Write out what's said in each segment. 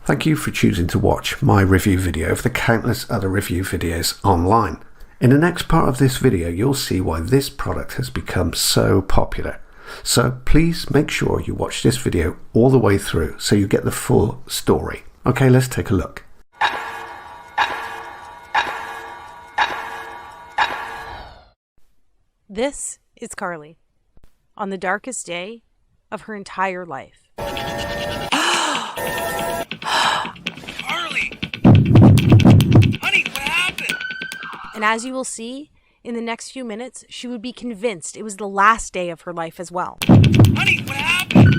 Thank you for choosing to watch my review video of the countless other review videos online. In the next part of this video, you'll see why this product has become so popular. So please make sure you watch this video all the way through so you get the full story. Okay, let's take a look. This is Carly on the darkest day of her entire life. Carly! Honey, what happened? And as you will see, in the next few minutes, she would be convinced it was the last day of her life as well. Honey, what happened?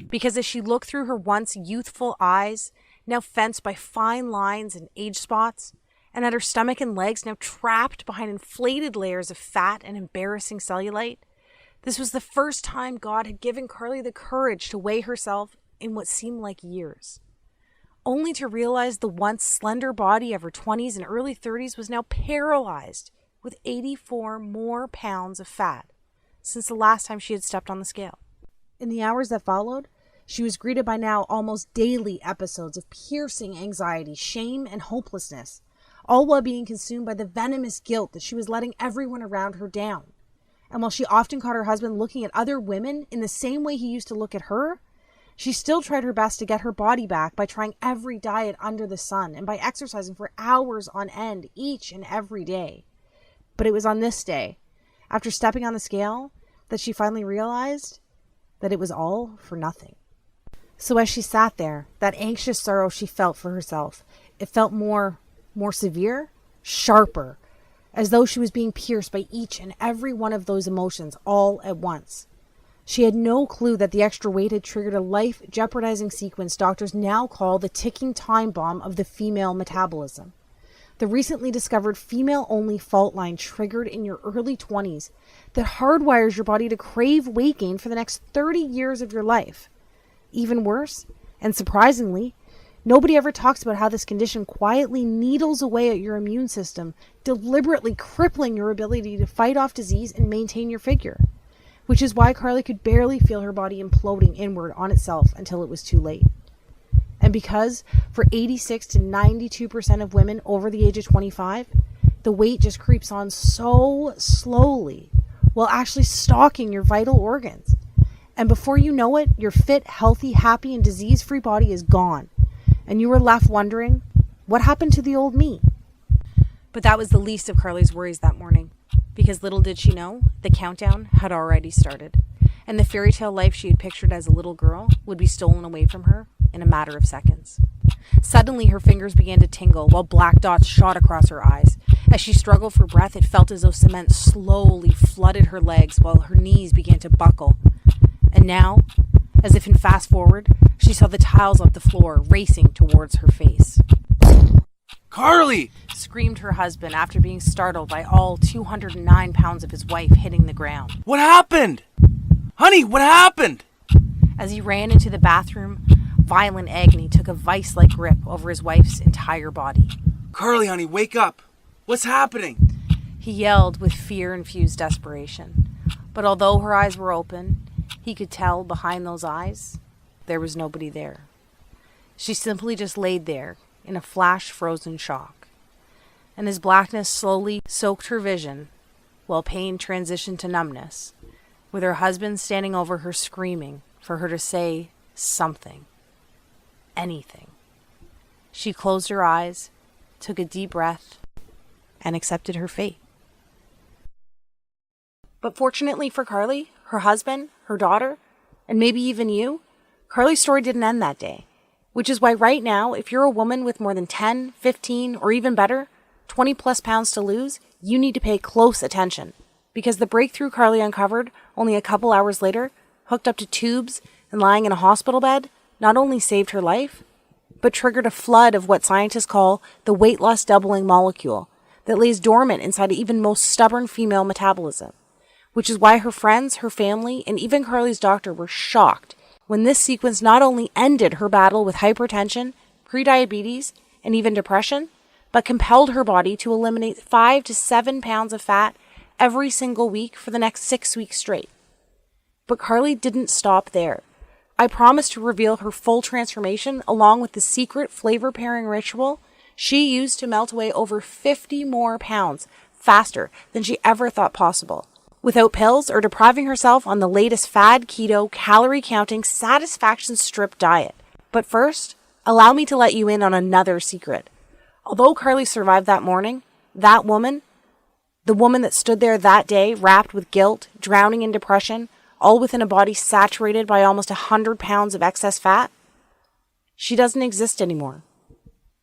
Because as she looked through her once youthful eyes, now fenced by fine lines and age spots, and at her stomach and legs now trapped behind inflated layers of fat and embarrassing cellulite, this was the first time God had given Carly the courage to weigh herself in what seemed like years, only to realize the once slender body of her 20s and early 30s was now paralyzed with 84 more pounds of fat since the last time she had stepped on the scale. In the hours that followed, she was greeted by now almost daily episodes of piercing anxiety, shame, and hopelessness, all while being consumed by the venomous guilt that she was letting everyone around her down. And while she often caught her husband looking at other women in the same way he used to look at her, she still tried her best to get her body back by trying every diet under the sun and by exercising for hours on end each and every day. But it was on this day, after stepping on the scale, that she finally realized that it was all for nothing. So as she sat there, that anxious sorrow she felt for herself, it felt more severe, sharper, as though she was being pierced by each and every one of those emotions all at once. She had no clue that the extra weight had triggered a life-jeopardizing sequence doctors now call the ticking time bomb of the female metabolism. The recently discovered female-only fault line triggered in your early 20s that hardwires your body to crave weight gain for the next 30 years of your life. Even worse, and surprisingly, nobody ever talks about how this condition quietly needles away at your immune system, deliberately crippling your ability to fight off disease and maintain your figure. Which is why Carly could barely feel her body imploding inward on itself until it was too late. And because for 86 to 92% of women over the age of 25, the weight just creeps on so slowly while actually stalking your vital organs. And before you know it, your fit, healthy, happy, and disease-free body is gone. And you were left wondering, what happened to the old me? But that was the least of Carly's worries that morning, because little did she know, the countdown had already started, and the fairy tale life she had pictured as a little girl would be stolen away from her in a matter of seconds. Suddenly, her fingers began to tingle while black dots shot across her eyes. As she struggled for breath, it felt as though cement slowly flooded her legs while her knees began to buckle. And now, as if in fast forward, she saw the tiles of the floor racing towards her face. Carly! Screamed her husband after being startled by all 209 pounds of his wife hitting the ground. What happened? Honey, what happened? As he ran into the bathroom, violent agony took a vice-like grip over his wife's entire body. Carly, honey, wake up. What's happening? He yelled with fear-infused desperation. But although her eyes were open, he could tell behind those eyes, there was nobody there. She simply just laid there in a flash-frozen shock. And as blackness slowly soaked her vision, while pain transitioned to numbness, with her husband standing over her screaming for her to say something, anything, she closed her eyes, took a deep breath, and accepted her fate. But fortunately for Carly, her husband, her daughter, and maybe even you, Carly's story didn't end that day. Which is why right now, if you're a woman with more than 10, 15, or even better, 20 plus pounds to lose, you need to pay close attention. Because the breakthrough Carly uncovered only a couple hours later, hooked up to tubes and lying in a hospital bed, not only saved her life, but triggered a flood of what scientists call the weight loss doubling molecule that lays dormant inside even most stubborn female metabolism. Which is why her friends, her family, and even Carly's doctor were shocked when this sequence not only ended her battle with hypertension, prediabetes, and even depression, but compelled her body to eliminate 5 to 7 pounds of fat every single week for the next 6 weeks straight. But Carly didn't stop there. I promised to reveal her full transformation along with the secret flavor pairing ritual she used to melt away over 50 more pounds faster than she ever thought possible, without pills or depriving herself on the latest fad keto, calorie counting, satisfaction strip diet. But first, allow me to let you in on another secret. Although Carly survived that morning, that woman, the woman that stood there that day, wrapped with guilt, drowning in depression, all within a body saturated by almost 100 pounds of excess fat, she doesn't exist anymore.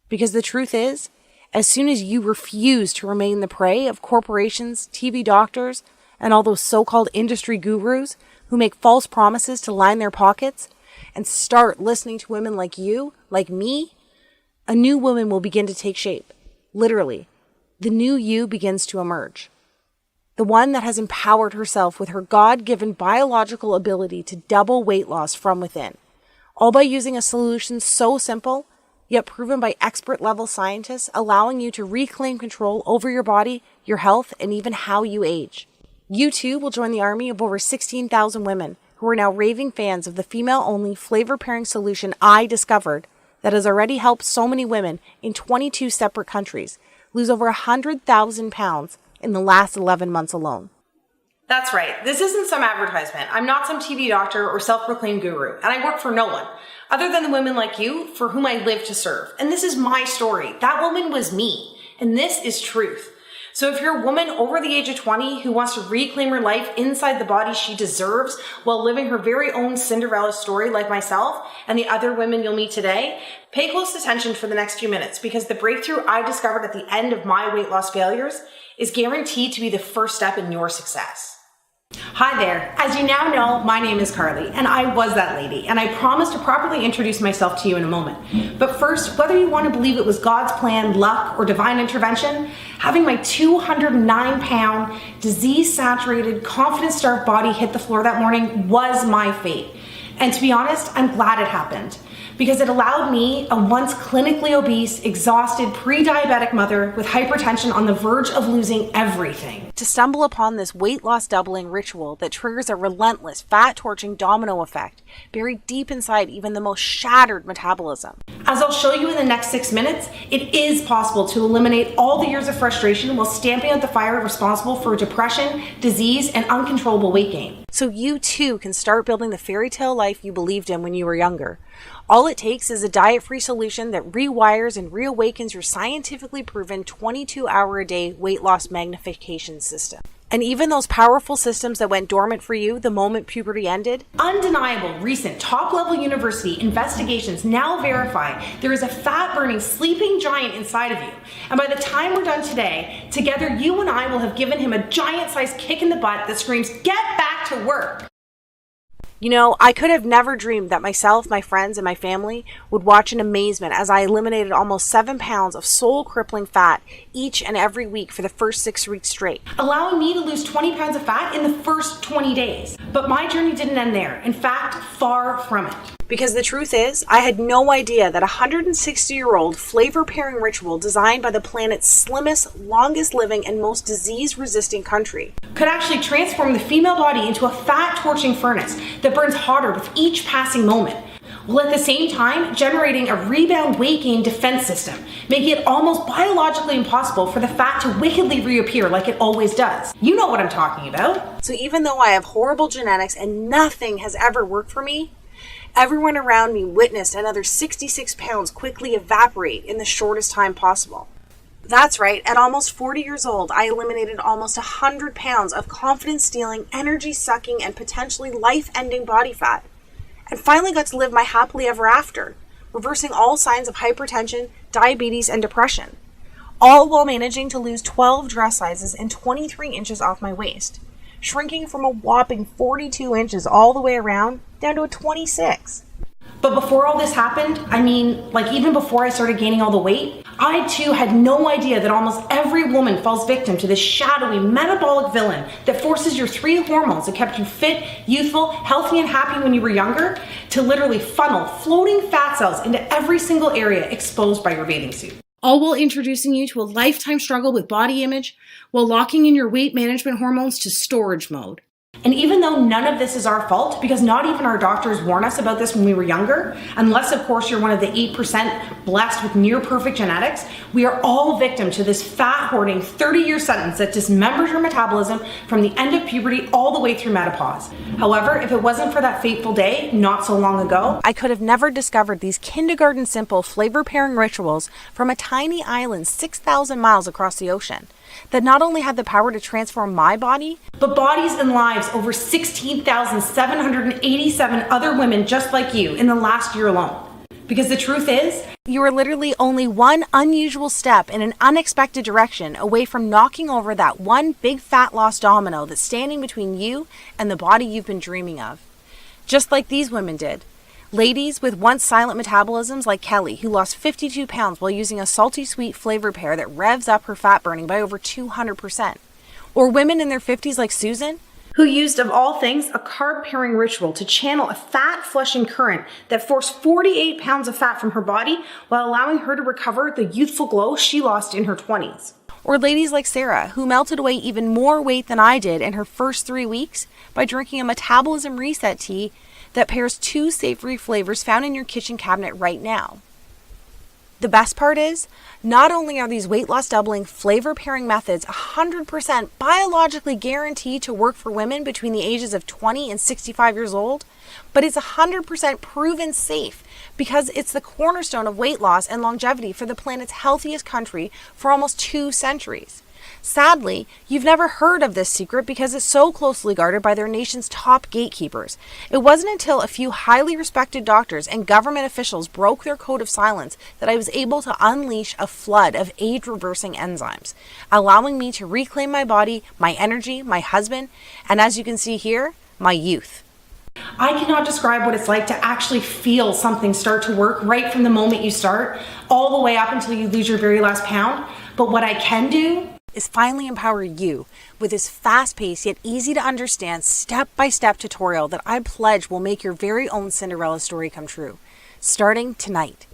Because the truth is, as soon as you refuse to remain the prey of corporations, TV doctors, and all those so-called industry gurus who make false promises to line their pockets, and start listening to women like you, like me, a new woman will begin to take shape. Literally, the new you begins to emerge. The one that has empowered herself with her God-given biological ability to double weight loss from within, all by using a solution so simple, yet proven by expert-level scientists, allowing you to reclaim control over your body, your health, and even how you age. You too will join the army of over 16,000 women who are now raving fans of the female-only flavor-pairing solution I discovered that has already helped so many women in 22 separate countries lose over 100,000 pounds in the last 11 months alone. That's right. This isn't some advertisement. I'm not some TV doctor or self-proclaimed guru, and I work for no one other than the women like you for whom I live to serve. And this is my story. That woman was me, and this is truth. So if you're a woman over the age of 20 who wants to reclaim her life inside the body she deserves while living her very own Cinderella story like myself and the other women you'll meet today, pay close attention for the next few minutes, because the breakthrough I discovered at the end of my weight loss failures is guaranteed to be the first step in your success. Hi there. As you now know, my name is Carly, and I was that lady, and I promise to properly introduce myself to you in a moment. But first, whether you want to believe it was God's plan, luck, or divine intervention, having my 209-pound, disease-saturated, confidence-starved body hit the floor that morning was my fate. And to be honest, I'm glad it happened, because it allowed me, a once clinically obese, exhausted, pre-diabetic mother with hypertension on the verge of losing everything, to stumble upon this weight loss doubling ritual that triggers a relentless, fat-torching domino effect buried deep inside even the most shattered metabolism. As I'll show you in the next 6 minutes, it is possible to eliminate all the years of frustration while stamping out the fire responsible for depression, disease, and uncontrollable weight gain. So you too can start building the fairy tale life you believed in when you were younger. All it takes is a diet-free solution that rewires and reawakens your scientifically proven 22-hour-a-day weight loss magnification system. And even those powerful systems that went dormant for you the moment puberty ended? Undeniable recent top-level university investigations now verify there is a fat-burning sleeping giant inside of you. And by the time we're done today, together you and I will have given him a giant-sized kick in the butt that screams, "Get back to work!" You know, I could have never dreamed that myself, my friends, and my family would watch in amazement as I eliminated almost 7 pounds of soul-crippling fat each and every week for the first 6 weeks straight, allowing me to lose 20 pounds of fat in the first 20 days. But my journey didn't end there. In fact, far from it. Because the truth is, I had no idea that a 160-year-old flavor-pairing ritual designed by the planet's slimmest, longest-living, and most disease-resistant country could actually transform the female body into a fat-torching furnace that burns harder with each passing moment, while at the same time generating a rebound weight gain defense system, making it almost biologically impossible for the fat to wickedly reappear like it always does. You know what I'm talking about. So even though I have horrible genetics and nothing has ever worked for me, everyone around me witnessed another 66 pounds quickly evaporate in the shortest time possible. That's right, at almost 40 years old, I eliminated almost 100 pounds of confidence-stealing, energy-sucking, and potentially life-ending body fat, and finally got to live my happily ever after, reversing all signs of hypertension, diabetes, and depression, all while managing to lose 12 dress sizes and 23 inches off my waist, shrinking from a whopping 42 inches all the way around down to a 26. But before all this happened, even before I started gaining all the weight, I too had no idea that almost every woman falls victim to this shadowy metabolic villain that forces your 3 hormones that kept you fit, youthful, healthy, and happy when you were younger to literally funnel floating fat cells into every single area exposed by your bathing suit. All while introducing you to a lifetime struggle with body image while locking in your weight management hormones to storage mode. And even though none of this is our fault, because not even our doctors warn us about this when we were younger, unless of course you're one of the 8% blessed with near perfect genetics, we are all victim to this fat hoarding 30-year sentence that dismembers your metabolism from the end of puberty all the way through menopause. However, if it wasn't for that fateful day not so long ago, I could have never discovered these kindergarten simple flavor pairing rituals from a tiny island 6,000 miles across the ocean that not only had the power to transform my body, but bodies and lives over 16,787 other women just like you in the last year alone. Because the truth is, you are literally only one unusual step in an unexpected direction away from knocking over that one big fat loss domino that's standing between you and the body you've been dreaming of. Just like these women did. Ladies with once silent metabolisms like Kelly, who lost 52 pounds while using a salty sweet flavor pair that revs up her fat burning by over 200%. Or women in their 50s like Susan, who used, of all things, a carb pairing ritual to channel a fat flushing current that forced 48 pounds of fat from her body while allowing her to recover the youthful glow she lost in her 20s. Or ladies like Sarah, who melted away even more weight than I did in her first 3 weeks by drinking a metabolism reset tea that pairs 2 savory flavors found in your kitchen cabinet right now. The best part is, not only are these weight loss doubling flavor pairing methods 100% biologically guaranteed to work for women between the ages of 20 and 65 years old, but it's 100% proven safe because it's the cornerstone of weight loss and longevity for the planet's healthiest country for almost 2 centuries. Sadly, you've never heard of this secret because it's so closely guarded by their nation's top gatekeepers. It wasn't until a few highly respected doctors and government officials broke their code of silence that I was able to unleash a flood of age-reversing enzymes, allowing me to reclaim my body, my energy, my husband, and as you can see here, my youth. I cannot describe what it's like to actually feel something start to work right from the moment you start, all the way up until you lose your very last pound. But what I can do is finally empower you with this fast-paced yet easy to understand step-by-step tutorial that I pledge will make your very own Cinderella story come true, starting tonight.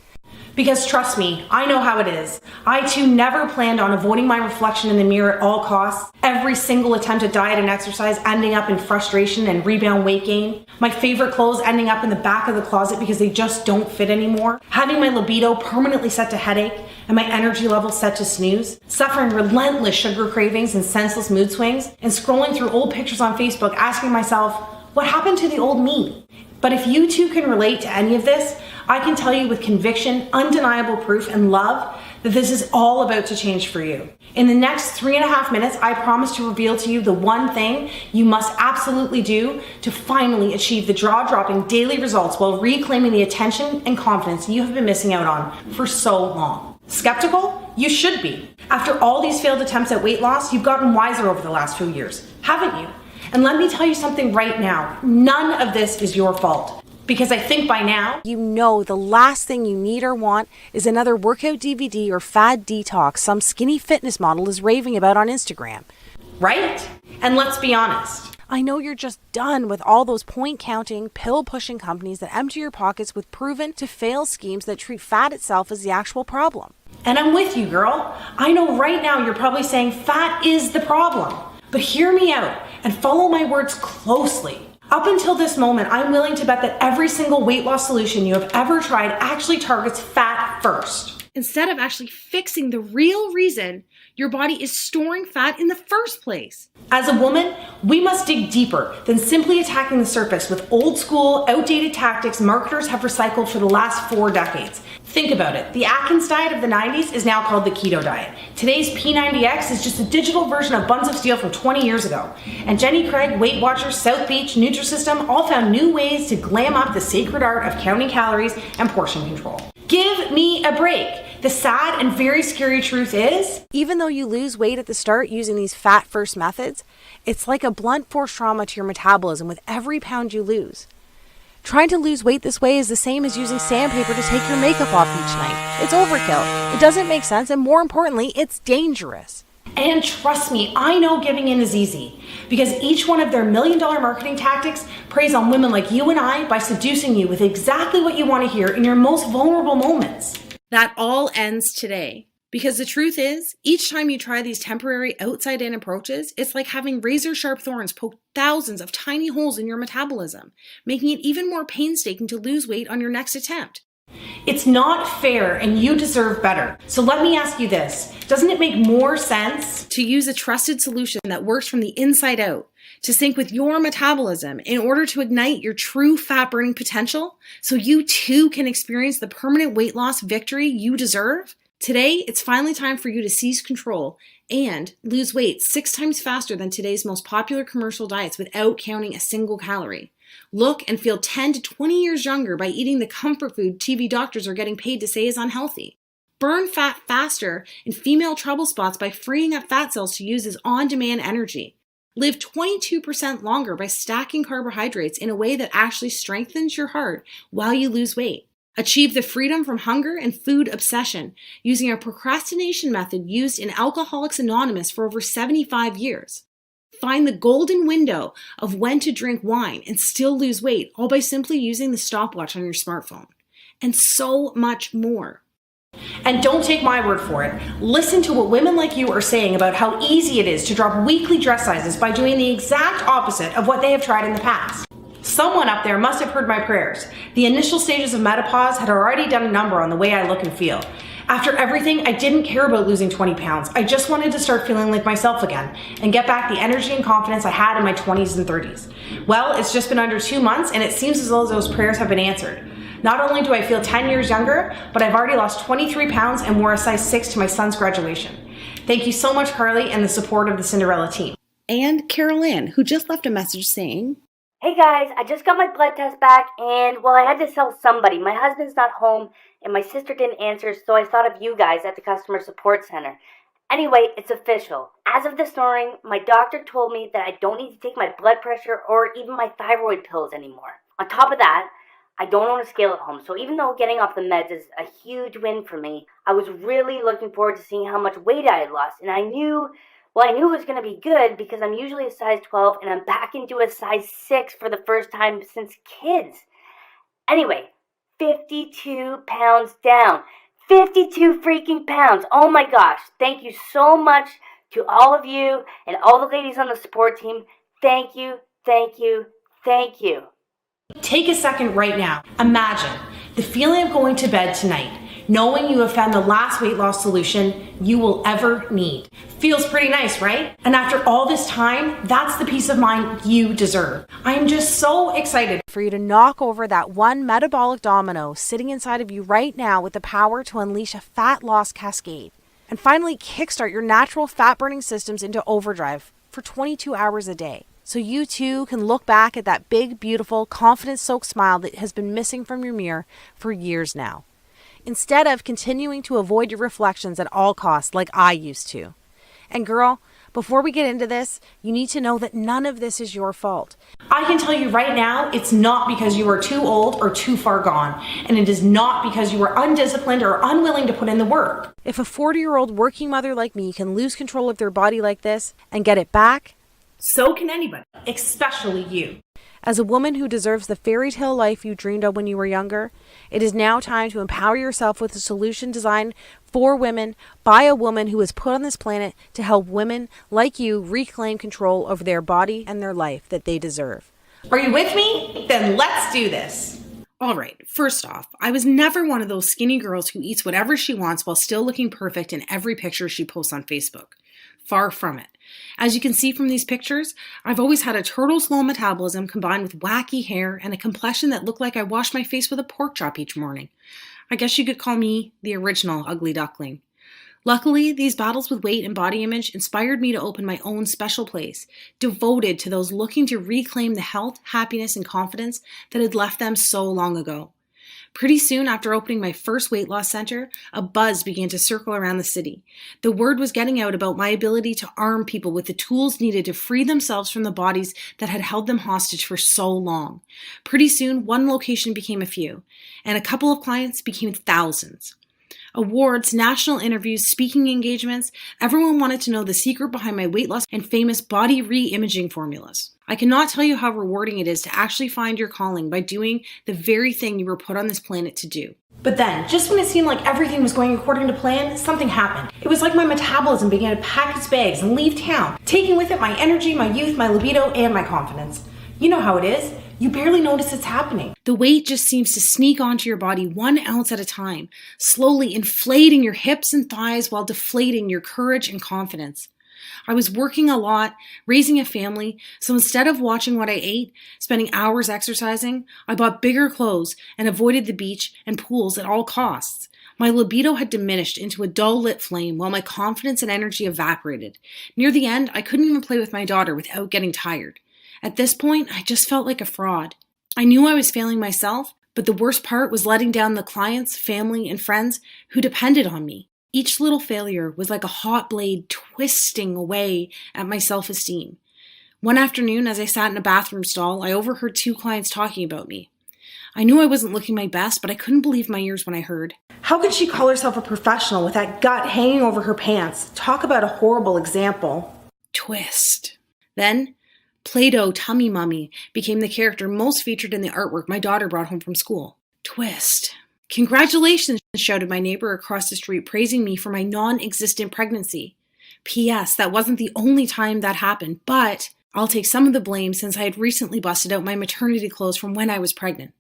Because trust me, I know how it is. I too never planned on avoiding my reflection in the mirror at all costs. Every single attempt at diet and exercise ending up in frustration and rebound weight gain. My favorite clothes ending up in the back of the closet because they just don't fit anymore. Having my libido permanently set to headache and my energy level set to snooze. Suffering relentless sugar cravings and senseless mood swings. And scrolling through old pictures on Facebook asking myself, what happened to the old me? But if you too can relate to any of this, I can tell you with conviction, undeniable proof, and love that this is all about to change for you. In the next 3.5 minutes, I promise to reveal to you the one thing you must absolutely do to finally achieve the jaw-dropping daily results while reclaiming the attention and confidence you have been missing out on for so long. Skeptical? You should be. After all these failed attempts at weight loss, you've gotten wiser over the last few years, haven't you? And let me tell you something right now. None of this is your fault. Because I think by now, you know the last thing you need or want is another workout DVD or fad detox some skinny fitness model is raving about on Instagram. Right? And let's be honest. I know you're just done with all those point-counting, pill-pushing companies that empty your pockets with proven to fail schemes that treat fat itself as the actual problem. And I'm with you, girl. I know right now you're probably saying fat is the problem. But hear me out and follow my words closely. Up until this moment, I'm willing to bet that every single weight loss solution you have ever tried actually targets fat first, instead of actually fixing the real reason your body is storing fat in the first place. As a woman, we must dig deeper than simply attacking the surface with old school, outdated tactics marketers have recycled for the last 4 decades. Think about it. The Atkins diet of the 90s is now called the keto diet. Today's P90X is just a digital version of Buns of Steel from 20 years ago. And Jenny Craig, Weight Watchers, South Beach, Nutrisystem all found new ways to glam up the sacred art of counting calories and portion control. Give me a break. The sad and very scary truth is, even though you lose weight at the start using these fat-first methods, it's like a blunt force trauma to your metabolism with every pound you lose. Trying to lose weight this way is the same as using sandpaper to take your makeup off each night. It's overkill. It doesn't make sense, and more importantly, it's dangerous. And trust me, I know giving in is easy, because each one of their $1 million marketing tactics preys on women like you and I by seducing you with exactly what you want to hear in your most vulnerable moments. That all ends today. Because the truth is, each time you try these temporary outside-in approaches, it's like having razor-sharp thorns poke thousands of tiny holes in your metabolism, making it even more painstaking to lose weight on your next attempt. It's not fair and you deserve better. So let me ask you this. Doesn't it make more sense To use a trusted solution that works from the inside out, to sync with your metabolism in order to ignite your true fat-burning potential so you too can experience the permanent weight loss victory you deserve? Today, it's finally time for you to seize control and lose weight 6 times faster than today's most popular commercial diets without counting a single calorie. Look and feel 10 to 20 years younger by eating the comfort food TV doctors are getting paid to say is unhealthy. Burn fat faster in female trouble spots by freeing up fat cells to use as on-demand energy. Live 22% longer by stacking carbohydrates in a way that actually strengthens your heart while you lose weight. Achieve the freedom from hunger and food obsession using a procrastination method used in Alcoholics Anonymous for over 75 years. Find the golden window of when to drink wine and still lose weight, all by simply using the stopwatch on your smartphone. And so much more. And don't take my word for it. Listen to what women like you are saying about how easy it is to drop weekly dress sizes by doing the exact opposite of what they have tried in the past. Someone up there must have heard my prayers. The initial stages of menopause had already done a number on the way I look and feel. After everything, I didn't care about losing 20 pounds. I just wanted to start feeling like myself again and get back the energy and confidence I had in my 20s and 30s. Well, it's just been under 2 months and it seems as though those prayers have been answered. Not only do I feel 10 years younger, but I've already lost 23 pounds and wore a size 6 to my son's graduation. Thank you so much, Carly, and the support of the Cinderella team. And Carol Ann, who just left a message saying, Hey guys, I just got my blood test back and, well, I had to tell somebody. My husband's not home and my sister didn't answer, so I thought of you guys at the customer support center. Anyway, it's official. As of this morning, my doctor told me that I don't need to take my blood pressure or even my thyroid pills anymore. On top of that, I don't own a scale at home, so even though getting off the meds is a huge win for me, I was really looking forward to seeing how much weight I had lost, and I knew it was going to be good because I'm usually a size 12 and I'm back into a size 6 for the first time since kids. Anyway, 52 pounds down. 52 freaking pounds. Oh my gosh. Thank you so much to all of you and all the ladies on the support team. Thank you, thank you, thank you. Take a second right now. Imagine the feeling of going to bed tonight, knowing you have found the last weight loss solution you will ever need. Feels pretty nice, right? And after all this time, that's the peace of mind you deserve. I am just so excited for you to knock over that one metabolic domino sitting inside of you right now with the power to unleash a fat loss cascade. And finally kickstart your natural fat burning systems into overdrive for 22 hours a day. So you too can look back at that big, beautiful, confidence-soaked smile that has been missing from your mirror for years now, instead of continuing to avoid your reflections at all costs like I used to. And girl, before we get into this, you need to know that none of this is your fault. I can tell you right now, it's not because you are too old or too far gone, and it is not because you are undisciplined or unwilling to put in the work. If a 40-year-old working mother like me can lose control of their body like this and get it back, so can anybody, especially you. As a woman who deserves the fairy tale life you dreamed of when you were younger, it is now time to empower yourself with a solution designed for women by a woman who was put on this planet to help women like you reclaim control over their body and their life that they deserve. Are you with me? Then let's do this. All right, first off, I was never one of those skinny girls who eats whatever she wants while still looking perfect in every picture she posts on Facebook. Far from it. As you can see from these pictures, I've always had a turtle-slow metabolism combined with wacky hair and a complexion that looked like I washed my face with a pork chop each morning. I guess you could call me the original ugly duckling. Luckily, these battles with weight and body image inspired me to open my own special place, devoted to those looking to reclaim the health, happiness, and confidence that had left them so long ago. Pretty soon after opening my first weight loss center, a buzz began to circle around the city. The word was getting out about my ability to arm people with the tools needed to free themselves from the bodies that had held them hostage for so long. Pretty soon, one location became a few, and a couple of clients became thousands. Awards, national interviews, speaking engagements, everyone wanted to know the secret behind my weight loss and famous body re-imaging formulas. I cannot tell you how rewarding it is to actually find your calling by doing the very thing you were put on this planet to do. But then, just when it seemed like everything was going according to plan, something happened. It was like my metabolism began to pack its bags and leave town, taking with it my energy, my youth, my libido, and my confidence. You know how it is. You barely notice it's happening. The weight just seems to sneak onto your body 1 ounce at a time, slowly inflating your hips and thighs while deflating your courage and confidence. I was working a lot, raising a family, so instead of watching what I ate, spending hours exercising, I bought bigger clothes and avoided the beach and pools at all costs. My libido had diminished into a dull lit flame while my confidence and energy evaporated. Near the end, I couldn't even play with my daughter without getting tired. At this point, I just felt like a fraud. I knew I was failing myself, but the worst part was letting down the clients, family, and friends who depended on me. Each little failure was like a hot blade twisting away at my self-esteem. One afternoon, as I sat in a bathroom stall, I overheard 2 clients talking about me. I knew I wasn't looking my best, but I couldn't believe my ears when I heard. How could she call herself a professional with that gut hanging over her pants? Talk about a horrible example. Twist. Then, Play-Doh Tummy Mummy became the character most featured in the artwork my daughter brought home from school. Twist. Congratulations, shouted my neighbor across the street, praising me for my non-existent pregnancy. P.S. That wasn't the only time that happened, but I'll take some of the blame since I had recently busted out my maternity clothes from when I was pregnant.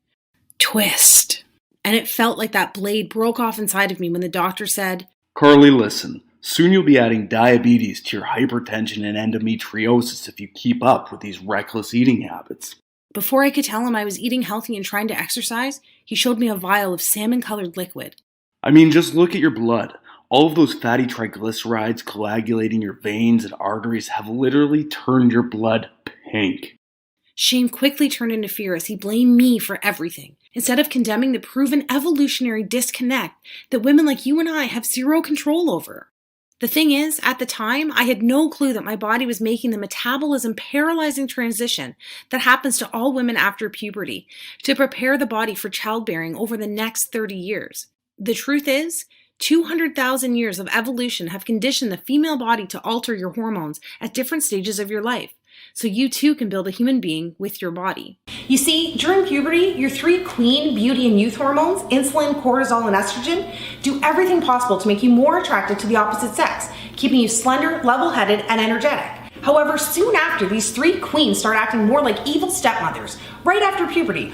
Twist. And it felt like that blade broke off inside of me when the doctor said, Carly, listen. Soon you'll be adding diabetes to your hypertension and endometriosis if you keep up with these reckless eating habits. Before I could tell him I was eating healthy and trying to exercise, he showed me a vial of salmon-colored liquid. I mean, just look at your blood. All of those fatty triglycerides coagulating your veins and arteries have literally turned your blood pink. Shame quickly turned into fear as he blamed me for everything, instead of condemning the proven evolutionary disconnect that women like you and I have zero control over. The thing is, at the time, I had no clue that my body was making the metabolism paralyzing transition that happens to all women after puberty to prepare the body for childbearing over the next 30 years. The truth is, 200,000 years of evolution have conditioned the female body to alter your hormones at different stages of your life, so you too can build a human being with your body. You see, during puberty, your 3 queen beauty and youth hormones, insulin, cortisol, and estrogen, do everything possible to make you more attracted to the opposite sex, keeping you slender, level-headed, and energetic. However, soon after, these 3 queens start acting more like evil stepmothers. Right after puberty,